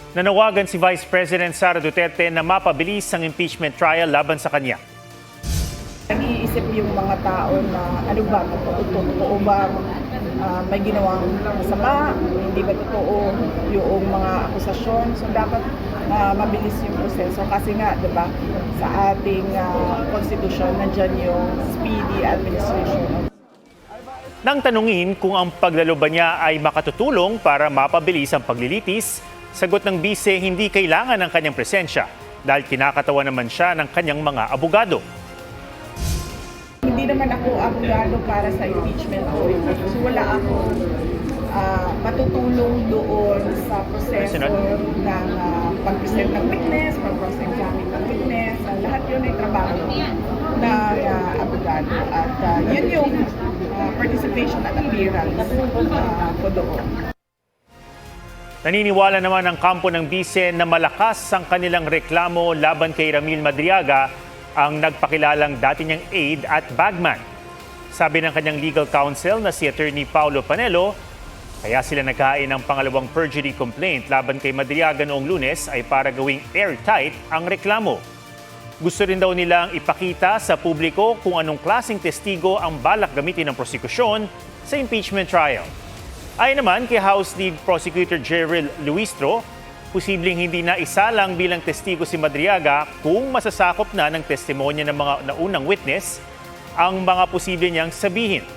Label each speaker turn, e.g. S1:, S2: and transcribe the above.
S1: Nanawagan si Vice President Sara Duterte na mapabilis ang impeachment trial laban sa kanya.
S2: Nag-iisip yung mga tao na ano ba, totoo ba may ginawang masama, hindi ba totoo yung mga akusasyon. So dapat mabilis yung proseso kasi nga, di ba, sa ating konstitusyon, nandyan yung speedy administration.
S1: Nang tanungin kung ang paglaloban niya ay makatutulong para mapabilis ang paglilitis, sagot ng bise hindi kailangan ng kanyang presensya dahil kinakatawan naman siya ng kanyang mga abogado.
S2: Hindi naman ako abogado para sa impeachment court. So wala ako matutulong doon sa proseso ng pag-present ng witness, pag-cross-examine ng witness. Lahat yun ay trabaho ng abogado. At yun yung participation at appearance ko doon.
S1: Naniniwala naman ang kampo ng bise na malakas ang kanilang reklamo laban kay Ramil Madriaga, ang nagpakilalang dati niyang aide at bagman. Sabi ng kanyang legal counsel na si Attorney Paulo Panelo, kaya sila naghain ng pangalawang perjury complaint laban kay Madriaga noong Lunes ay para gawing airtight ang reklamo. Gusto rin daw nilang ipakita sa publiko kung anong klaseng testigo ang balak gamitin ng prosekusyon sa impeachment trial. Ayon naman kay House Lead Prosecutor Jerrel Luistro, posibleng hindi na isalang bilang testigo si Madriaga kung masasakop na ng testimonya ng mga naunang witness ang mga posible niyang sabihin.